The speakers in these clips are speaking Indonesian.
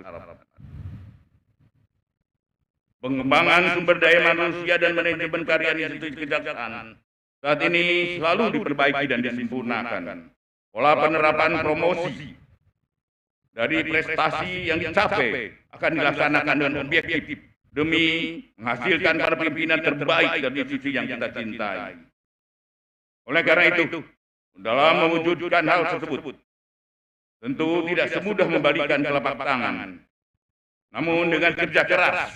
harapkan. Pengembangan sumber daya manusia dan manajemen karya institusi kejaksaan saat ini selalu diperbaiki dan disempurnakan. Pola penerapan promosi dari prestasi yang dicapai akan dilaksanakan dengan objektif demi menghasilkan para pimpinan terbaik dari institusi yang kita cintai. Oleh karena itu, dalam mewujudkan hal tersebut, tentu tidak semudah membalikan telapak tangan. Namun dengan kerja keras,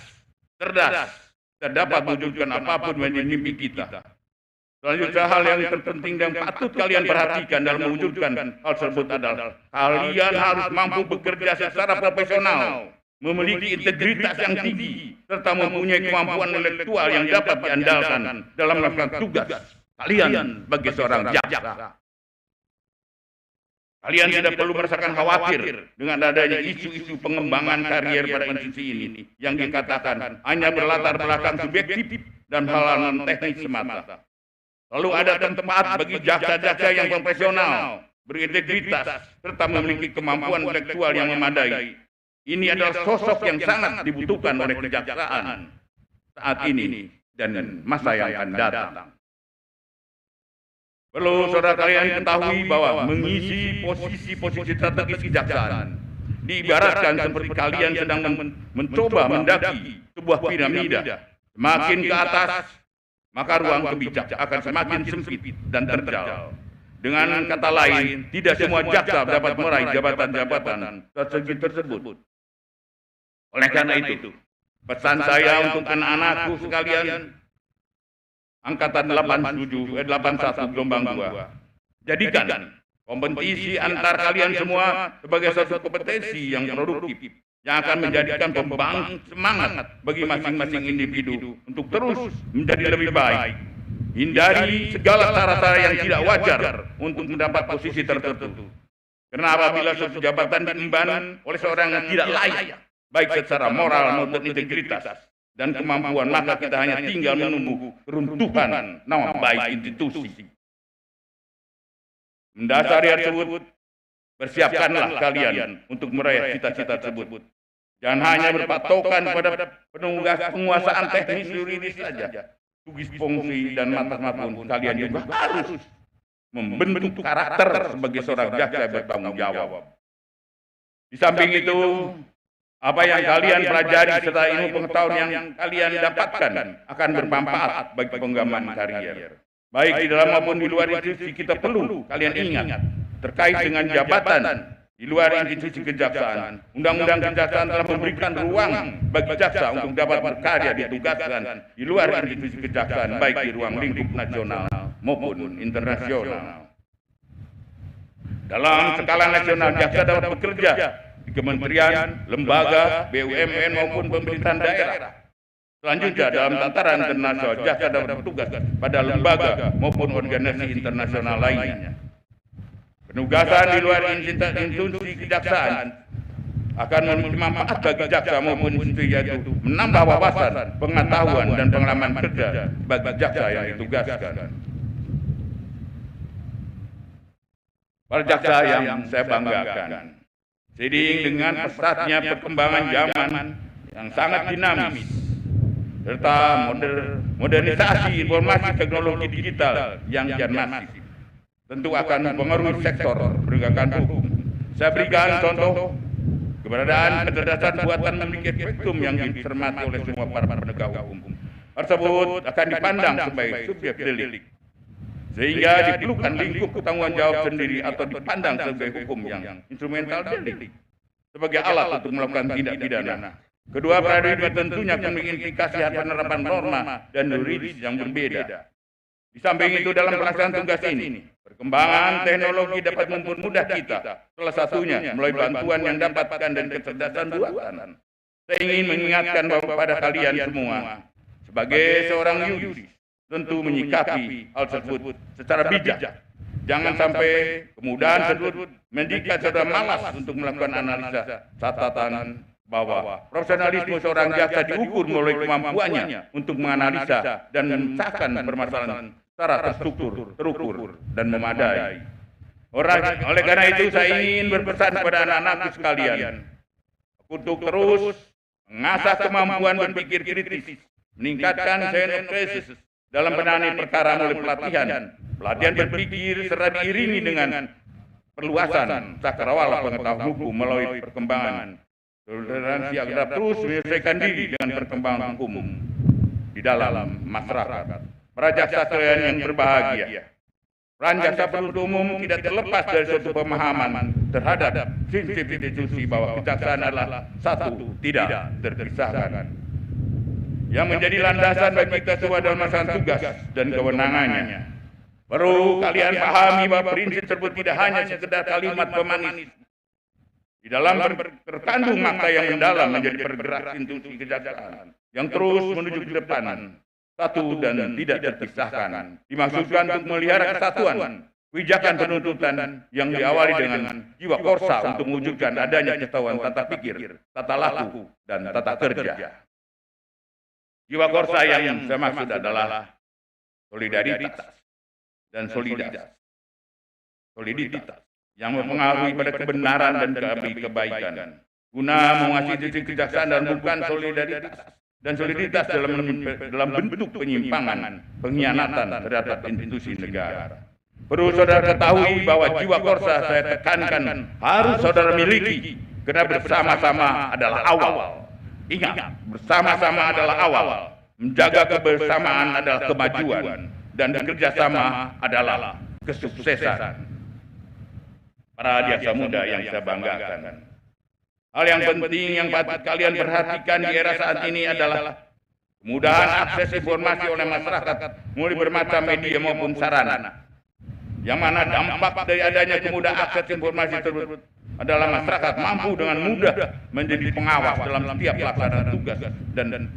cerdas, kita dapat mewujudkan apapun menjadi mimpi kita. Selanjutnya hal yang terpenting dan patut kalian perhatikan dalam mewujudkan hal tersebut adalah kalian harus mampu bekerja secara profesional, memiliki integritas yang tinggi, serta mempunyai kemampuan intelektual yang dapat diandalkan dalam melakukan tugas kalian sebagai seorang jaksa. Kalian tidak perlu merasakan khawatir dengan adanya isu-isu pengembangan karier pada institusi ini yang dikatakan hanya berlatar belakang subjektif dan hal teknis semata. Lalu ada tempat bagi jaksa-jaksa yang profesional, berintegritas, serta memiliki kemampuan intelektual yang memadai. Ini adalah sosok yang sangat dibutuhkan oleh kejaksaan saat ini dan masa yang akan datang. Perlu saudara kalian ketahui bahwa mengisi posisi-posisi strategis kejaksaan diibaratkan seperti kalian sedang mencoba mendaki sebuah piramida. Semakin ke atas, maka ruang kebijakan akan semakin sempit dan terjal. Dengan kata lain, tidak semua jaksa dapat meraih jabatan-jabatan strategi tersebut. Oleh karena itu, pesan saya untuk anak-anakku sekalian, Angkatan 81 gelombang 2, jadikan kompetisi antar kalian semua sebagai satu kompetensi yang produktif, yang akan menjadikan pembangkit semangat bagi masing-masing individu untuk terus menjadi lebih baik. Hindari segala cara-cara yang tidak wajar untuk mendapat posisi tertentu. Karena apabila suatu jabatan diemban oleh seorang yang tidak layak, baik secara moral maupun integritas dan kemampuan, maka kita hanya tinggal menunggu keruntuhan nama baik institusi. Mendasari hal tersebut, bersiapkanlah kalian untuk meraih cita-cita tersebut. Jangan hanya berpatokan pada penguasaan teknis yuridis saja. Tugas fungsi dan manfaat kalian juga harus membentuk karakter sebagai seorang jaksa yang bertanggung jawab. Di samping itu, apa yang kalian pelajari serta ilmu pengetahuan yang kalian dapatkan akan bermanfaat bagi pengembangan karier. Baik di dalam maupun di luar institusi, kita perlu kalian ingat terkait dengan jabatan di luar institusi kejaksaan. Undang-undang kejaksaan telah memberikan ruang bagi jaksa untuk dapat berkarya ditugaskan di luar institusi kejaksaan, baik di ruang lingkup nasional maupun internasional. Dalam skala nasional, jaksa dapat bekerja di kementerian, lembaga, BUMN maupun pemerintahan daerah. Selanjutnya, dalam tataran internasional, jaksa dapat bertugas pada lembaga maupun organisasi internasional lainnya. Penugasan di luar institusi kejaksaan akan memiliki manfaat bagi jaksa maupun institusi, yaitu menambah wawasan, pengetahuan, dan pengalaman kerja bagi jaksa yang ditugaskan. Para jaksa yang saya banggakan, seiring dengan pesatnya perkembangan zaman yang sangat dinamis, serta modernisasi informasi teknologi digital yang kian masif, tentu akan mempengaruhi sektor penegakan hukum. Saya berikan contoh keberadaan kecerdasan buatan memiliki spektrum yang dicermati oleh semua para penegak hukum. Tersebut akan dipandang sebagai subjek delik, sehingga diperlukan lingkup tanggung jawab sendiri atau dipandang sebagai hukum yang instrumental delik sebagai alat untuk melakukan tindak pidana. Kedua paradigma tentunya memiliki implikasi penerapan norma dan yuridis yang berbeda. Di samping itu, dalam pelaksanaan tugas ini, perkembangan teknologi dapat mempermudah kita. Salah satunya melalui bantuan yang dapatkan dan kecerdasan buatan. Saya ingin mengingatkan bahwa pada kalian semua, sebagai seorang yuris, tentu menyikapi hal tersebut secara bijak. Jangan sampai kemudahan tersebut menjadikan saudara malas untuk melakukan analisa catatan bahwa profesionalisme seorang jaksa diukur melalui kemampuannya untuk menganalisa dan memecahkan permasalahan secara terstruktur, terukur, dan memadai. Oleh karena itu, saya ingin berpesan kepada anak-anakku sekalian, untuk terus mengasah kemampuan berpikir kritis, meningkatkan sense of crisis dalam menangani perkara melalui pelatihan berpikir serta diiringi dengan perluasan cakrawala pengetahuan hukum melalui perkembangan toleransi agar terus menyelesaikan diri dengan perkembangan hukum di dalam masyarakat. Para jaksa sekalian yang berbahagia, peran jaksa penuntut umum tidak terlepas dari suatu pemahaman terhadap prinsip institusi bahwa kejaksaan adalah satu, tidak terpisahkan, yang menjadi landasan bagi kita semua dalam melaksanakan tugas dan kewenangannya. Perlu kalian pahami bahwa prinsip tersebut tidak hanya sekedar kalimat pemanis. Di dalam terkandung makna yang mendalam menjadi pergerak institusi kejaksaan yang terus menuju ke depan, satu dan tidak terpisahkan. Dimaksudkan untuk melihara kesatuan, kebijakan penuntutan yang diawali dengan jiwa korsa untuk mewujudkan adanya kesatuan tata pikir, tata laku, dan tata kerja. Jiwa korsa yang saya maksud adalah solidaritas dan soliditas yang mempengaruhi pada kebenaran dan kebaikan. Guna menguasai institusi kejaksaan dan bukan soliditas dalam bentuk penyimpangan, pengkhianatan terhadap institusi negara. Perlu saudara ketahui bahwa jiwa korsa saya tekankan harus saudara miliki, karena bersama-sama adalah awal. Ingat, bersama-sama adalah awal. Menjaga kebersamaan adalah kemajuan, dan bekerjasama adalah kesuksesan. Para jaksa muda yang saya banggakan, hal yang penting yang patut kalian perhatikan di era saat ini adalah kemudahan akses informasi oleh masyarakat melalui bermacam media maupun sarana. Yang mana dampak dari adanya kemudahan akses informasi tersebut adalah masyarakat mampu dengan mudah menjadi pengawas dalam setiap pelaksanaan tugas dan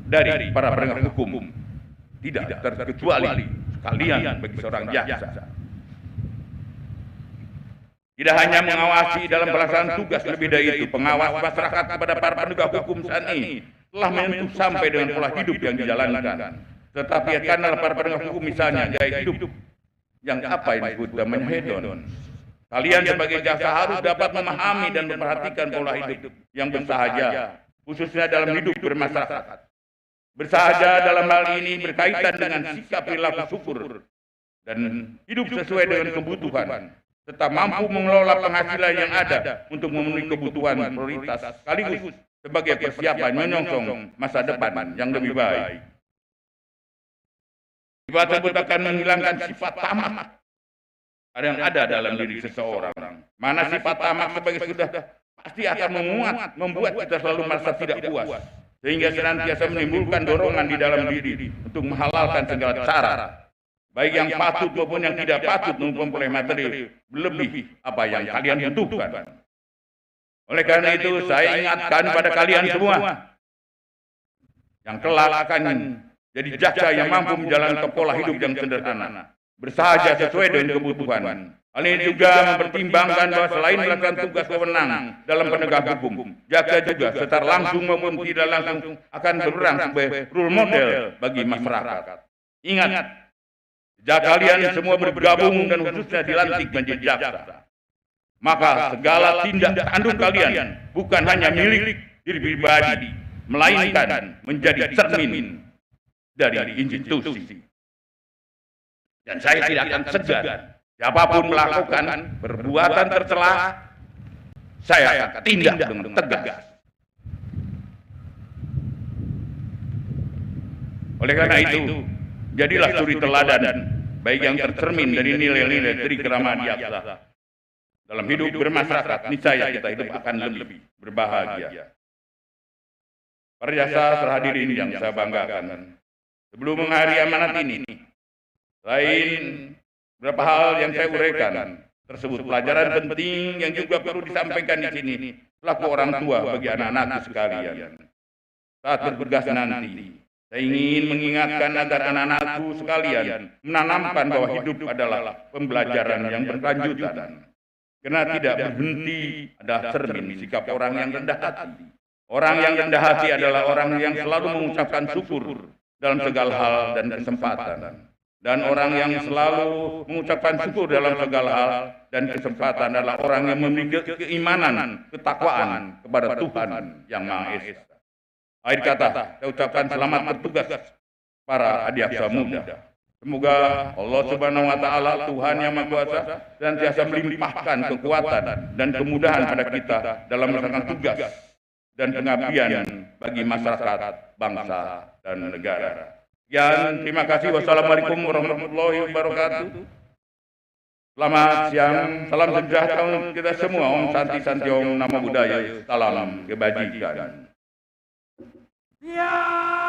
dari para penegak hukum, tidak terkecuali kalian bagi seorang jaksa. Tidak hanya mengawasi dalam pelaksanaan tugas, lebih dari itu, pengawas masyarakat kepada para penegak hukum saat ini telah menyentuh sampai dengan pola hidup yang dijalankan. Tetapi karena para penegak hukum misalnya gaya hidup yang apa yang disebut namanya hedon. Kalian sebagai jaksa harus dapat memahami dan memperhatikan pola hidup yang bersahaja, khususnya dalam hidup bermasyarakat. Bersahaja dalam hal ini berkaitan dengan sikap perilaku syukur dan hidup sesuai dengan kebutuhan, serta mampu mengelola penghasilan yang ada untuk memenuhi kebutuhan prioritas sekaligus sebagai persiapan menyongsong masa depan yang lebih baik. Sifat tersebut akan menghilangkan sifat tamak yang ada dalam diri seseorang. Mana sifat tamak sebagai sudah pasti akan membuat kita selalu merasa tidak puas, sehingga senantiasa menimbulkan dorongan di dalam diri untuk menghalalkan segala cara, baik yang patut maupun yang tidak patut memperoleh materi lebih apa yang kalian butuhkan. Oleh karena itu, saya ingatkan pada kalian semua yang kelak akan jadi jaksa yang mampu menjalankan pola hidup yang sederhana, bersahaja sesuai dengan kebutuhan. Hal ini juga mempertimbangkan bahwa selain melakukan tugas wewenang dalam penegak hukum, jaksa juga secara langsung maupun tidak langsung akan berperan sebagai role model bagi masyarakat. Ingat, jika kalian semua bergabung dan khususnya dilantik menjadi jaksa, maka segala tindak tanduk kalian bukan hanya milik diri pribadi, melainkan menjadi cermin dari institusi. Dan saya tidak akan segan, siapapun melakukan perbuatan tercela, saya akan tindak dengan tegas. Oleh karena itu, jadilah suri teladan, baik yang tercermin dari nilai-nilai dari kerama jaksa. Dalam hidup bermasyarakat, niscaya kita hidup akan lebih berbahagia. Para jaksa terhadirin yang saya banggakan, sebelum mengakhiri amanat ini, selain beberapa hal yang saya uraikan tersebut, pelajaran penting yang juga perlu disampaikan di sini selaku orang tua bagi anak-anakku sekalian. Saat bertugas nanti, saya ingin mengingatkan agar anak-anakku sekalian menanamkan bahwa hidup adalah pembelajaran yang berkelanjutan. Karena tidak berhenti adalah cermin sikap orang yang rendah hati. Orang yang rendah hati adalah orang yang selalu mengucapkan syukur dalam segala hal dan kesempatan. Dan orang yang selalu mengucapkan syukur dalam segala hal dan kesempatan adalah orang yang memiliki keimanan, ketakwaan kepada Tuhan yang Maha Esa. Akhir kata, saya ucapkan selamat bertugas para adiaksa muda. Semoga Allah Subhanahu wa Ta'ala, Tuhan yang Maha Kuasa, senantiasa melimpahkan kekuatan dan kemudahan pada kita dalam melaksanakan tugas dan pengabdian bagi masyarakat, bangsa, dan negara. Sekian, terima kasih. Wassalamualaikum warahmatullahi wabarakatuh. Selamat siang, salam sejahtera untuk kita semua. Om Santi Santi Om Namo Buddhaya, salam kebajikan. Ya.